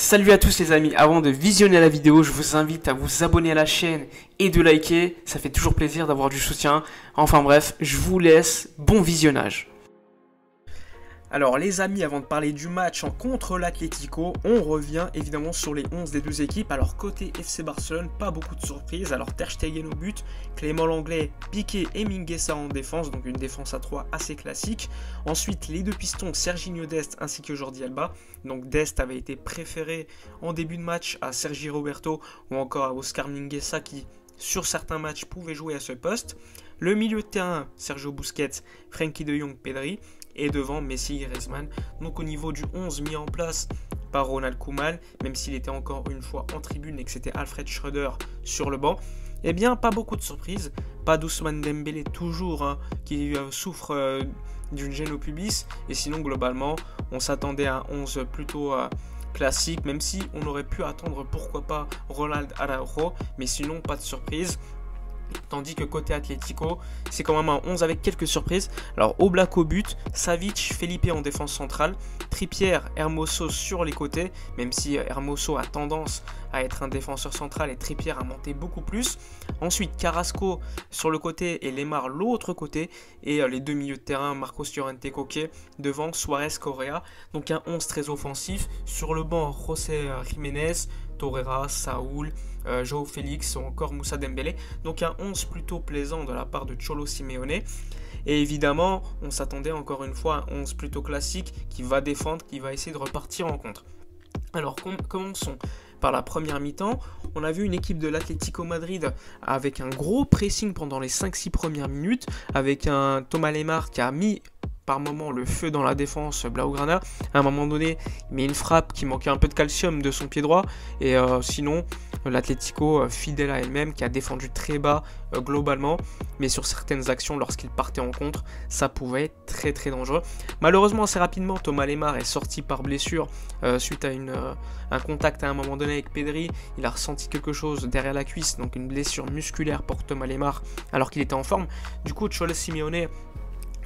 Salut à tous les amis, avant de visionner la vidéo, je vous invite à vous abonner à la chaîne et de liker, ça fait toujours plaisir d'avoir du soutien. Enfin bref, je vous laisse, bon visionnage. Alors les amis, avant de parler du match contre l'Atlético, on revient évidemment sur les 11 des deux équipes. Alors côté FC Barcelone, pas beaucoup de surprises. Alors Ter Stegen au but, Clément Lenglet, Piqué et Mingueza en défense, donc une défense à 3 assez classique. Ensuite les deux pistons, Serginho Dest ainsi que Jordi Alba. Donc Dest avait été préféré en début de match à Sergi Roberto ou encore à Oscar Mingueza qui sur certains matchs pouvait jouer à ce poste. Le milieu de terrain, Sergio Busquets, Frenkie de Jong, Pedri. Et devant Messi et Griezmann. Donc au niveau du 11 mis en place par Ronald Koeman, même s'il était encore une fois en tribune et que c'était Alfred Schröder sur le banc, eh bien pas beaucoup de surprises. Pas d'Ousmane Dembélé toujours qui souffre d'une gêne au pubis. Et sinon globalement on s'attendait à un 11 plutôt classique, même si on aurait pu attendre pourquoi pas Ronald Araujo, mais sinon pas de surprise. Tandis que côté Atlético, c'est quand même un 11 avec quelques surprises. Alors Oblak au but, Savic, Felipe en défense centrale, Trippier, Hermoso sur les côtés, même si Hermoso a tendance à être un défenseur central et Trippier a monté beaucoup plus. Ensuite Carrasco sur le côté et Lemar l'autre côté. Et les deux milieux de terrain, Marcos Llorente Coque devant Suarez Correa. Donc un 11 très offensif. Sur le banc, José Jiménez, Torreira, Saúl, João Félix ou encore Moussa Dembélé. Donc un 11 plutôt plaisant de la part de Cholo Simeone. Et évidemment, on s'attendait encore une fois à un 11 plutôt classique qui va défendre, qui va essayer de repartir en contre. Alors commençons par la première mi-temps. On a vu une équipe de l'Atlético Madrid avec un gros pressing pendant les 5-6 premières minutes, avec un Thomas Lemar qui a mis par moment le feu dans la défense Blaugrana. À un moment donné, il met une frappe qui manquait un peu de calcium de son pied droit. Et sinon, l'Atlético, fidèle à elle-même, qui a défendu très bas globalement. Mais sur certaines actions, lorsqu'il partait en contre, ça pouvait être très très dangereux. Malheureusement, assez rapidement, Thomas Lemar est sorti par blessure suite à un contact à un moment donné avec Pedri. Il a ressenti quelque chose derrière la cuisse, donc une blessure musculaire pour Thomas Lemar alors qu'il était en forme. Du coup, Cholo Simeone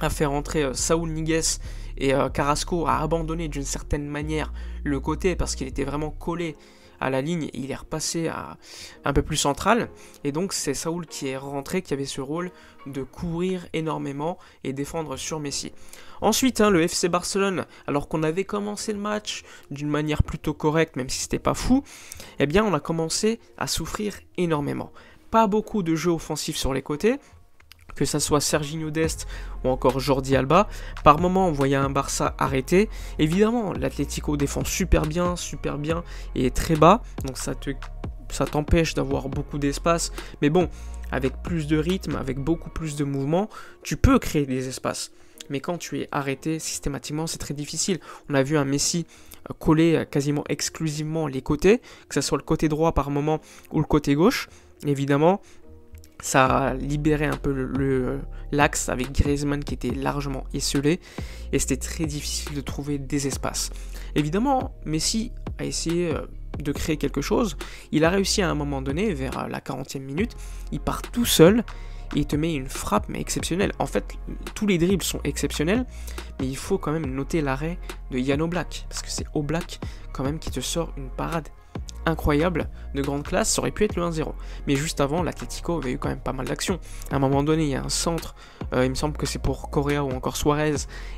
a fait rentrer Saúl Ñíguez et Carrasco a abandonné d'une certaine manière le côté parce qu'il était vraiment collé à la ligne et il est repassé un peu plus central. Et donc c'est Saúl qui est rentré, qui avait ce rôle de courir énormément et défendre sur Messi. Ensuite, le FC Barcelone, alors qu'on avait commencé le match d'une manière plutôt correcte, même si c'était pas fou, eh bien on a commencé à souffrir énormément. Pas beaucoup de jeux offensifs sur les côtés, que ça soit Serginho Dest ou encore Jordi Alba. Par moment, on voyait un Barça arrêté. Évidemment, l'Atlético défend super bien et très bas. Donc ça t'empêche d'avoir beaucoup d'espace. Mais bon, avec plus de rythme, avec beaucoup plus de mouvement, tu peux créer des espaces. Mais quand tu es arrêté systématiquement, c'est très difficile. On a vu un Messi coller quasiment exclusivement les côtés, que ce soit le côté droit par moment ou le côté gauche. Évidemment, ça a libéré un peu l'axe avec Griezmann qui était largement esselé et c'était très difficile de trouver des espaces. Évidemment, Messi a essayé de créer quelque chose. Il a réussi à un moment donné, vers la 40e minute, il part tout seul et il te met une frappe mais exceptionnelle. En fait, tous les dribbles sont exceptionnels, mais il faut quand même noter l'arrêt de Jan Oblak, parce que c'est Oblak quand même qui te sort une parade incroyable, de grande classe. Ça aurait pu être le 1-0. Mais juste avant, l'Atlético avait eu quand même pas mal d'actions. À un moment donné, il y a un centre, il me semble que c'est pour Correa ou encore Suarez,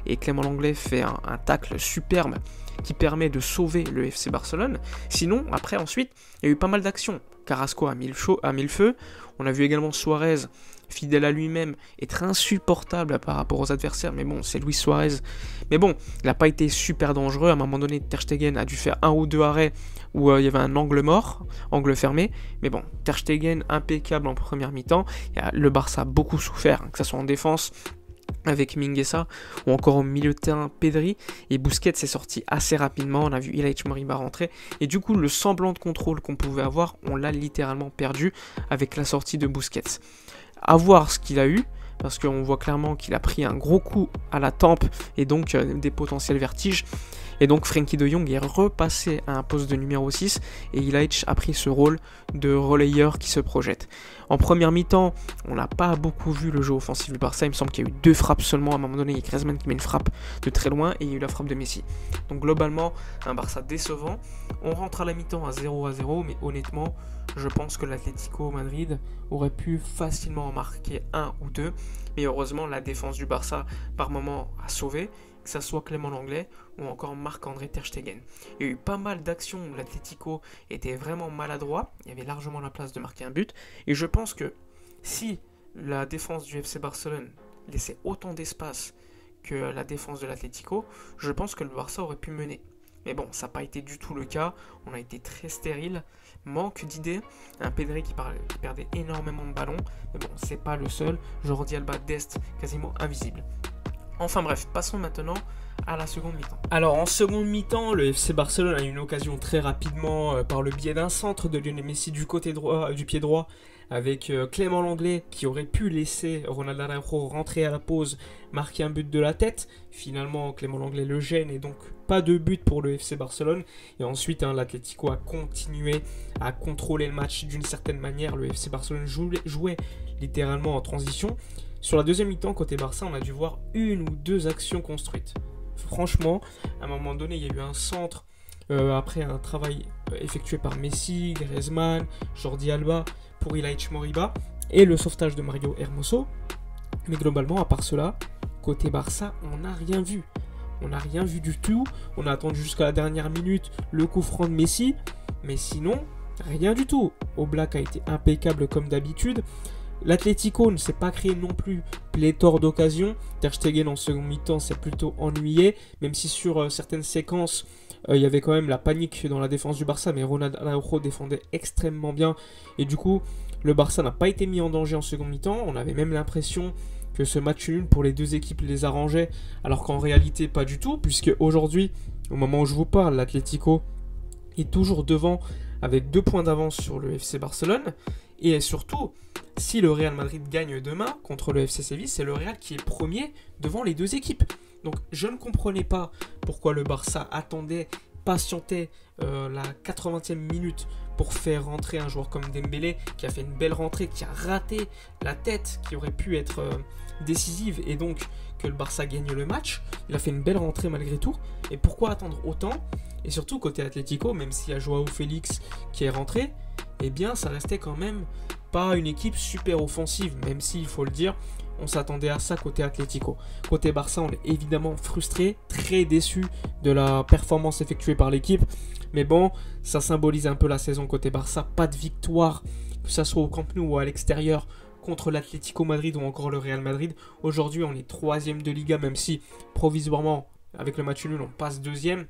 et Clément Lenglet fait un tacle superbe qui permet de sauver le FC Barcelone. Sinon, après, ensuite, il y a eu pas mal d'actions. Carrasco a mis le feu. On a vu également Suarez, fidèle à lui-même, être insupportable par rapport aux adversaires. Mais bon, c'est Luis Suarez. Mais bon, il n'a pas été super dangereux. À un moment donné, Ter Stegen a dû faire un ou deux arrêts où il y avait un angle mort, angle fermé. Mais bon, Ter Stegen impeccable en première mi-temps. Le Barça a beaucoup souffert, que ce soit en défense avec Mingueza ou encore au milieu de terrain Pedri, et Busquets s'est sorti assez rapidement. On a vu Ilaix Moriba rentrer et du coup le semblant de contrôle qu'on pouvait avoir, on l'a littéralement perdu avec la sortie de Busquets. À voir ce qu'il a eu, parce qu'on voit clairement qu'il a pris un gros coup à la tempe et donc des potentiels vertiges. Et donc Frenkie de Jong est repassé à un poste de numéro 6 et Ilaix a pris ce rôle de relayeur qui se projette. En première mi-temps, on n'a pas beaucoup vu le jeu offensif du Barça. Il me semble qu'il y a eu 2 frappes seulement. À un moment donné, il y a Griezmann qui met une frappe de très loin et il y a eu la frappe de Messi. Donc globalement, un Barça décevant. On rentre à la mi-temps à 0-0, mais honnêtement, je pense que l'Atlético Madrid aurait pu facilement en marquer 1 ou 2. Mais heureusement, la défense du Barça, par moment, a sauvé. Que ce soit Clément Lenglet ou encore Marc-André Ter Stegen. Il y a eu pas mal d'actions où l'Atlético était vraiment maladroit. Il y avait largement la place de marquer un but. Et je pense que si la défense du FC Barcelone laissait autant d'espace que la défense de l'Atlético, je pense que le Barça aurait pu mener. Mais bon, ça n'a pas été du tout le cas. On a été très stérile. Manque d'idées. Un Pedri qui perdait énormément de ballons. Mais bon, c'est pas le seul. Jordi Alba, Dest, quasiment invisible. Enfin bref, passons maintenant à la seconde mi-temps. Alors en seconde mi-temps, le FC Barcelone a eu une occasion très rapidement par le biais d'un centre de Lionel Messi du côté droit, du pied droit, avec Clément Lenglet qui aurait pu laisser Ronald Araujo rentrer à la pause, marquer un but de la tête. Finalement, Clément Lenglet le gêne et donc pas de but pour le FC Barcelone. Et ensuite, l'Atlético a continué à contrôler le match d'une certaine manière. Le FC Barcelone jouait littéralement en transition. Sur la deuxième mi-temps, côté Barça, on a dû voir 1 ou 2 actions construites. Franchement, à un moment donné, il y a eu un centre après un travail effectué par Messi, Griezmann, Jordi Alba pour Ilaix Moriba et le sauvetage de Mario Hermoso. Mais globalement, à part cela, côté Barça, on n'a rien vu. On n'a rien vu du tout. On a attendu jusqu'à la dernière minute le coup franc de Messi. Mais sinon, rien du tout. Oblak a été impeccable comme d'habitude. L'Atlético ne s'est pas créé non plus pléthore d'occasions. Ter Stegen en seconde mi-temps s'est plutôt ennuyé, même si sur certaines séquences, il y avait quand même la panique dans la défense du Barça, mais Ronald Araujo défendait extrêmement bien. Et du coup, le Barça n'a pas été mis en danger en seconde mi-temps. On avait même l'impression que ce match nul pour les deux équipes les arrangeait, alors qu'en réalité pas du tout, puisque aujourd'hui, au moment où je vous parle, l'Atlético est toujours devant avec 2 points d'avance sur le FC Barcelone. Et surtout, si le Real Madrid gagne demain contre le FC Séville, c'est le Real qui est premier devant les 2 équipes. Donc je ne comprenais pas pourquoi le Barça attendait, patientait la 80e minute pour faire rentrer un joueur comme Dembélé, qui a fait une belle rentrée, qui a raté la tête, qui aurait pu être décisive, et donc que le Barça gagne le match. Il a fait une belle rentrée malgré tout. Et pourquoi attendre autant? Et surtout côté Atlético, même s'il y a Joao Félix qui est rentré, eh bien ça restait quand même pas une équipe super offensive, même si, il faut le dire, on s'attendait à ça côté Atlético. Côté Barça, on est évidemment frustré, très déçu de la performance effectuée par l'équipe. Mais bon, ça symbolise un peu la saison côté Barça. Pas de victoire, que ça soit au Camp Nou ou à l'extérieur, contre l'Atlético Madrid ou encore le Real Madrid. Aujourd'hui, on est 3e de Liga, même si provisoirement, avec le match nul, on passe 2e.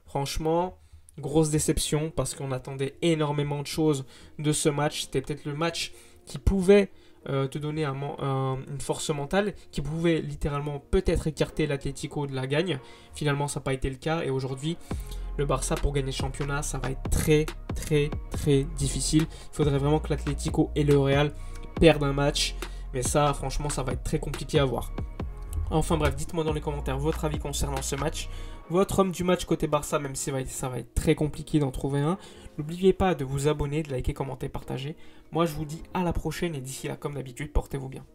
Franchement, grosse déception parce qu'on attendait énormément de choses de ce match. C'était peut-être le match qui pouvait te donner une force mentale, qui pouvait littéralement peut-être écarter l'Atlético de la gagne. Finalement, ça n'a pas été le cas. Et aujourd'hui, le Barça, pour gagner le championnat, ça va être très, très, très difficile. Il faudrait vraiment que l'Atlético et le Real perdent un match. Mais ça, franchement, ça va être très compliqué à voir. Enfin bref, dites-moi dans les commentaires votre avis concernant ce match. Votre homme du match côté Barça, même si ça va être très compliqué d'en trouver un. N'oubliez pas de vous abonner, de liker, commenter, partager. Moi, je vous dis à la prochaine et d'ici là, comme d'habitude, portez-vous bien.